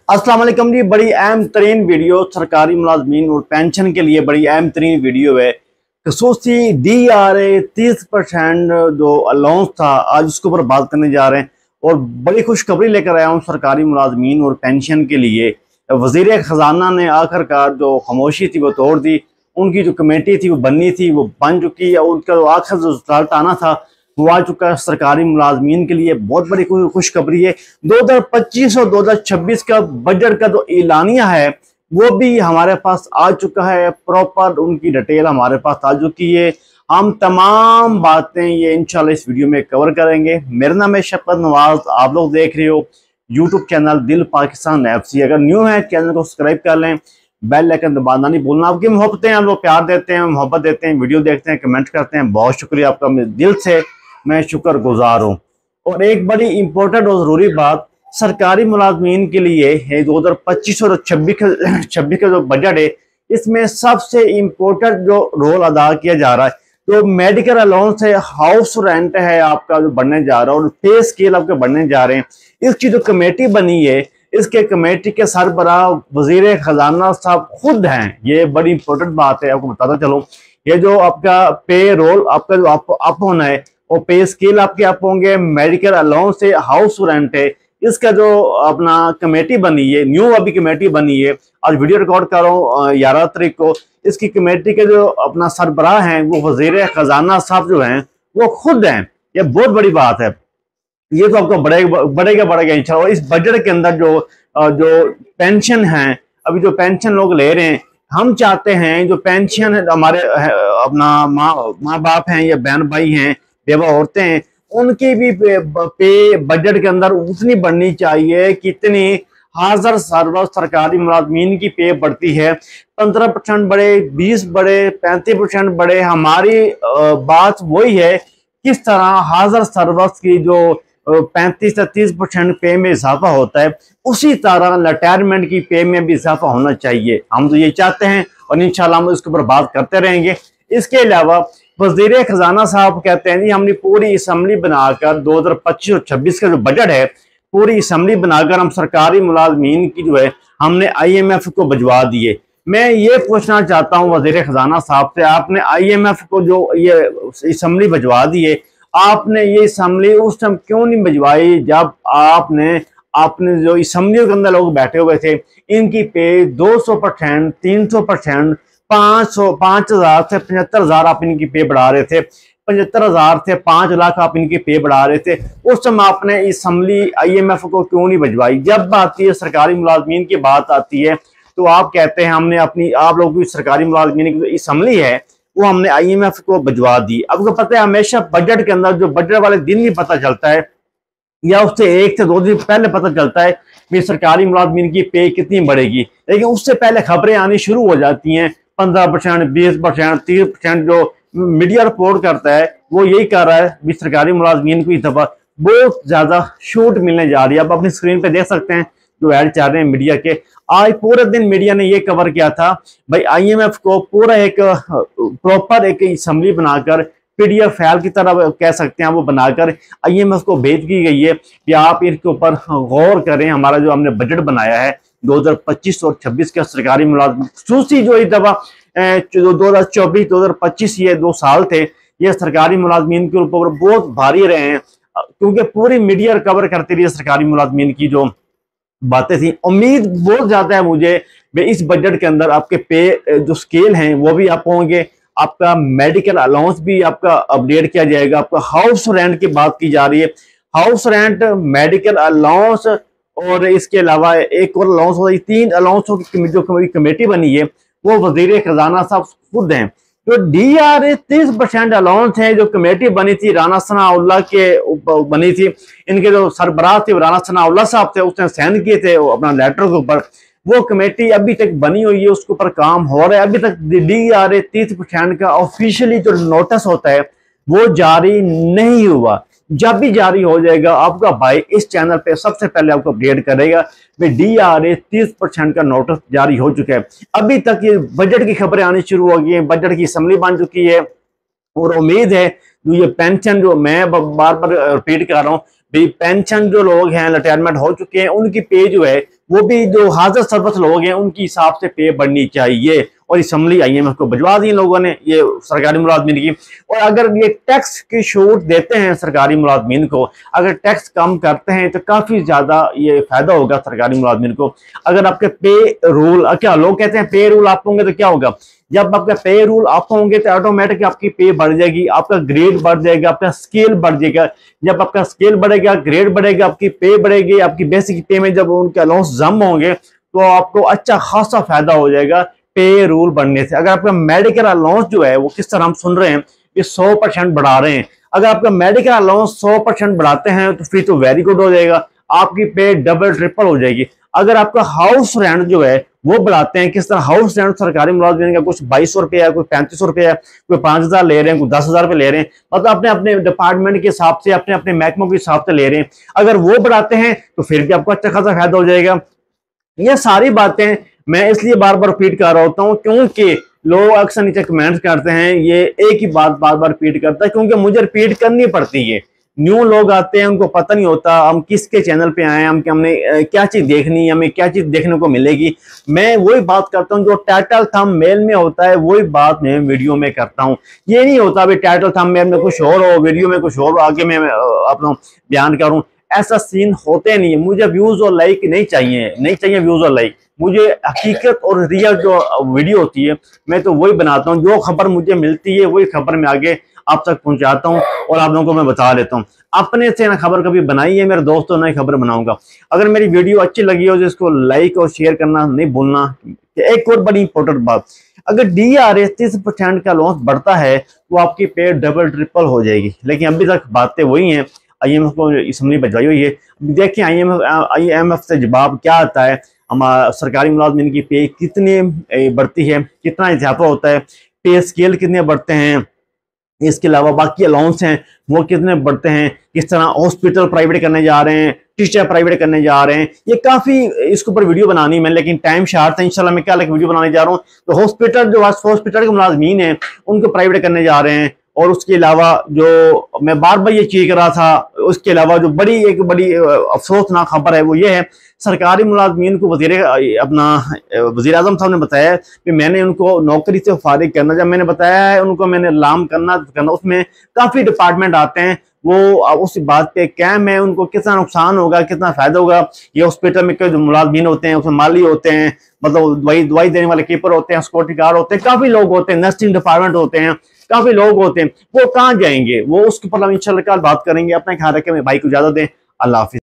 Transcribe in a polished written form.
अस्सलाम वालेकुम जी। बड़ी अहम तरीन वीडियो सरकारी मुलाजमीन और पेंशन के लिए बड़ी अहम तरीन वीडियो है। खसूसी DRA 30% जो अलाउंस था, आज उसके ऊपर बात करने जा रहे हैं और बड़ी खुशखबरी लेकर आया हूँ सरकारी मुलाजमीन और पेंशन के लिए। वजीर खजाना ने आखिरकार जो खामोशी थी वो तोड़ दी। उनकी जो कमेटी थी वो बननी थी वो बन चुकी है। उनका जो आखिर जो रिजल्ट आना था वो आ चुका है। सरकारी मुलाजमीन के लिए बहुत बड़ी खुशखबरी है। 2025 और 2026 का बजट का जो एलानिया है वो भी हमारे पास आ चुका है। प्रॉपर उनकी डिटेल हमारे पास आ चुकी है। हम तमाम बातें ये इंशाल्लाह इस वीडियो में कवर करेंगे। मेरा नाम है शफकत नवाज, आप लोग देख रहे हो यूट्यूब चैनल दिल पाकिस्तान FC। अगर न्यू है चैनल को सब्सक्राइब कर लें, बेल आइकन दबाना नहीं भूलना। आपकी मोहब्बतें हैं, लोग प्यार देते हैं, मोहब्बत देते हैं, वीडियो देखते हैं, कमेंट करते हैं, बहुत शुक्रिया आपका, मेरे दिल से मैं शुक्रगुजार हूँ। और एक बड़ी इंपॉर्टेंट और ज़रूरी बात सरकारी मुलाजमीन के लिए है, 2025 और 26 का जो बजट है इसमें सबसे इम्पोर्टेंट जो रोल अदा किया जा रहा है जो मेडिकल अलाउंस है, हाउस रेंट है आपका जो बढ़ने जा रहा है और पे स्केल आपके बढ़ने जा रहे हैं। इसकी जो कमेटी बनी है इसके कमेटी के सरबराह वजीर खजाना साहब खुद हैं। ये बड़ी इंपॉर्टेंट बात है, आपको बताता चलो। ये जो आपका पे रोल आपका जो अप होना है और पे स्केल आपके अप होंगे, मेडिकल अलाउंस है, हाउस रेंट है, इसका जो अपना कमेटी बनी है, न्यू अभी कमेटी बनी है, आज वीडियो रिकॉर्ड कर रहा हूँ 11 तारीख को। इसकी कमेटी के जो अपना सरबराह हैं वो वजीर खजाना साहब जो हैं वो खुद हैं। ये बहुत बड़ी बात है। ये तो आपको बढ़ेगा इंशाल्लाह। इस बजट के अंदर जो पेंशन है, अभी जो पेंशन लोग ले रहे हैं, हम चाहते हैं जो पेंशन हमारे अपना माँ बाप हैं या बहन भाई हैं, बेवा औरतें हैं, उनकी भी पे बजट के अंदर उतनी बढ़नी चाहिए कितनी हाजिर सर्वर सरकारी मुलाजमीन की पे बढ़ती है। 15% बढ़े, 20 बढ़े, 35% बढ़े, हमारी बात वही है किस तरह हाजिर सर्वर्स की जो 35 से 30% पे में इजाफा होता है उसी तरह रिटायरमेंट की पे में भी इजाफा होना चाहिए। हम तो ये चाहते हैं और इंशाल्लाह हम इसके ऊपर बात करते रहेंगे। इसके अलावा वजीर खजाना साहब कहते हैं जी हमने पूरी असम्बली बनाकर 2025 और 26 का जो बजट है पूरी असम्बली बनाकर हम सरकारी मुलाजमीन की जो है हमने IMF को भिजवा दिए। मैं ये पूछना चाहता हूँ वजीर खजाना साहब से, आपने IMF को जो ये असम्बली भिजवा दिए, आपने ये असम्बली उस टाइम क्यों नहीं भिजवाई जब आपने जो असम्बली के अंदर लोग बैठे हुए थे इनकी पे 200%, 300%, 5,000 से 75,000 आप इनकी पे बढ़ा रहे थे, 75,000 से 5 लाख आप इनकी पे बढ़ा रहे थे। उस समय आपने असम्बली IMF को क्यों नहीं भिजवाई? जब आती है सरकारी मुलाजमीन की बात आती है तो आप कहते हैं हमने अपनी आप लोगों की सरकारी मुलाजमीन की जो असम्बली है वो हमने IMF को भिजवा दी। आपको पता है हमेशा बजट के अंदर जो बजट वाले दिन ही पता चलता है या उससे 1 से 2 दिन पहले पता चलता है कि सरकारी मुलाजमीन की पे कितनी बढ़ेगी, लेकिन उससे पहले खबरें आनी शुरू हो जाती हैं। 15%, 20%, 30% जो मीडिया रिपोर्ट करता है वो यही कर रहा है भी सरकारी मुलाजमीन को इस दफा बहुत ज्यादा छूट मिलने जा रही है। आप अपनी स्क्रीन पे देख सकते हैं जो ऐड चल रहे हैं मीडिया के। आज पूरे दिन मीडिया ने ये कवर किया था भाई IMF को पूरा एक प्रॉपर एक असम्बली बनाकर PDF फाइल की तरह कह सकते हैं वो बनाकर IMF को भेज की गई है कि आप इसके ऊपर गौर करें। हमारा जो हमने बजट बनाया है 2025 और 26 का सरकारी मुलाजमीन खसूसी जो इस दफा 2024 2025 ये 2 साल थे ये सरकारी मुलाजमीन के ऊपर बहुत भारी रहे हैं क्योंकि पूरी मीडिया कवर करती रही सरकारी मुलाजमीन की जो बातें थी। उम्मीद बहुत ज्यादा है मुझे इस बजट के अंदर आपके पे जो स्केल हैं वो भी आप होंगे, आपका मेडिकल अलाउंस भी आपका अपडेट किया जाएगा, आपका हाउस रेंट की बात की जा रही है। हाउस रेंट, मेडिकल अलाउंस और इसके अलावा एक और अलाउंस होता है। 3 अलाउंसों की जो कमेटी बनी है वो वजीर खजाना साहब खुद हैं। जो DRA 30% अलाउंस है जो कमेटी बनी थी राना सनाउल्लाह के ऊपर बनी थी, इनके जो सरबराह थे राना सनाउल्लाह साहब थे, उसने साइन किए थे अपना लेटर के ऊपर। वो कमेटी अभी तक बनी हुई है, उसके ऊपर काम हो रहा है। अभी तक DRA 30% का ऑफिशियली जो नोटिस होता है वो जारी नहीं हुआ। जब भी जारी हो जाएगा आपका भाई इस चैनल पे सबसे पहले आपको अपडेट करेगा कि DRA 30% का नोटिस जारी हो चुका है। अभी तक ये बजट की खबरें आनी शुरू हो गई हैं, बजट की असम्बली बन चुकी है और उम्मीद है जो ये पेंशन जो मैं बार बार रिपीट कर रहा हूँ भाई पेंशन जो लोग हैं रिटायरमेंट हो चुके हैं उनकी पे जो है वो भी जो हाजिर सरबत लोग हैं उनके हिसाब से पे बढ़नी चाहिए। और असम्बली IMF को भिजवा दी लोगों ने ये सरकारी मुलाजमीन की। और अगर ये टैक्स की छूट देते हैं सरकारी मुलाजमीन को, अगर टैक्स कम करते हैं तो काफी ज्यादा ये फायदा होगा सरकारी मुलाजमीन को। अगर आपके पे रूल, क्या लोग कहते हैं पे रूल आप होंगे तो क्या होगा, जब आपका पे रूल आप होंगे तो ऑटोमेटिक आपकी पे बढ़ जाएगी, आपका ग्रेड बढ़ जाएगा, आपका स्केल बढ़ जाएगा। जब आपका स्केल बढ़ेगा, ग्रेड बढ़ेगा, आपकी पे बढ़ेगी, आपकी बेसिक पे में जब उनके अलाउंस जम होंगे तो आपको अच्छा खासा फायदा हो जाएगा पे रूल बढ़ने से। अगर आपका मेडिकल अलाउंस जो है वो किस तरह हम सुन रहे हैं ये 100% बढ़ा रहे हैं, अगर आपका मेडिकल अलाउंस 100% बढ़ाते हैं तो फिर तो वेरी गुड हो जाएगा, आपकी पे डबल ट्रिपल हो जाएगी। अगर आपका हाउस रेंट जो है वो बढ़ाते हैं, किस तरह हाउस रेंट सरकारी मुलाजिम का कुछ 2200 रुपया है, कोई 3500 रुपया है, कोई 5000 ले रहे हैं, कोई 10,000 रुपये ले रहे हैं, मतलब अपने अपने डिपार्टमेंट के हिसाब से, अपने अपने महकमों के हिसाब से ले रहे हैं। अगर वो बढ़ाते हैं तो फिर भी आपको अच्छा खासा फायदा हो जाएगा। ये सारी बातें मैं इसलिए बार बार रिपीट कर रहा होता हूँ क्योंकि लोग अक्सर नीचे कमेंट्स करते हैं, ये एक ही बात बार बार रिपीट करता है, क्योंकि मुझे रिपीट करनी पड़ती है। न्यू लोग आते हैं, उनको पता नहीं होता हम किसके चैनल पे आए हैं, हमने क्या चीज देखनी है, हमें क्या चीज देखने को मिलेगी। मैं वही बात करता हूँ जो टाइटल थंबनेल में होता है, वही बात मैं वीडियो में करता हूँ। ये नहीं होता अभी टाइटल थंबनेल में कुछ और हो, वीडियो में कुछ और आगे मैं अपना बयान करूँ, ऐसा सीन होते नहीं है। मुझे व्यूज और लाइक नहीं चाहिए, नहीं चाहिए व्यूज और लाइक, मुझे हकीकत और रियल जो वीडियो होती है मैं तो वही बनाता हूँ। जो खबर मुझे मिलती है वही खबर मैं आगे आप तक पहुंचाता हूँ और आप लोगों को मैं बता देता हूँ। अपने से ना खबर कभी बनाई है मेरे दोस्तों, नई खबर बनाऊंगा। अगर मेरी वीडियो अच्छी लगी हो तो इसको लाइक और शेयर करना नहीं भूलना। एक और बड़ी इंपॉर्टेंट बात, अगर DRA 30% का लॉस बढ़ता है तो आपकी पे डबल ट्रिपल हो जाएगी, लेकिन अभी तक बातें वही हैं। IMF को इसमें बजवाई हुई है। देखिए IMF से जवाब क्या आता है, हमारा सरकारी मुलाजमीन की पे कितनी बढ़ती है, कितना इजाफा होता है, पे स्केल कितने बढ़ते हैं, इसके अलावा बाकी अलाउंस हैं वो कितने बढ़ते हैं, किस तरह हॉस्पिटल प्राइवेट करने जा रहे हैं, टीचर प्राइवेट करने जा रहे हैं। ये काफी इसके ऊपर वीडियो बनानी मैं, लेकिन टाइम शार्ट है। इंशाल्लाह मैं क्या अलग वीडियो बनाने जा रहा हूँ। तो हॉस्पिटल जो हॉस्पिटल के मुलाजमीन हैं उनको प्राइवेट करने जा रहे हैं। और उसके अलावा जो मैं बार बार ये चीज कर रहा था, उसके अलावा जो एक बड़ी अफसोसनाक खबर है वो ये है, सरकारी मुलाजमीन को वज़ीर आज़म साहब ने बताया कि मैंने उनको नौकरी से फारिग करना, जब मैंने बताया है उनको मैंने लाम करना, उसमें काफी डिपार्टमेंट आते हैं, वो उस बात पे कैम है, उनको कितना नुकसान होगा, कितना फायदा होगा। ये हॉस्पिटल में जो मुलाजमीन होते हैं उसमें माली होते हैं, मतलब दवाई देने वाले कीपर होते हैं, सिक्योरिटी गार्ड होते हैं, काफी लोग होते हैं, नर्सिंग डिपार्टमेंट होते हैं, काफी लोग होते हैं, वो कहाँ जाएंगे, वो उसके ऊपर हम इंशाल्लाह कल बात करेंगे। अपना ख्याल रखें, मेरे भाई को इजाजत दें। अल्लाह हाफिज।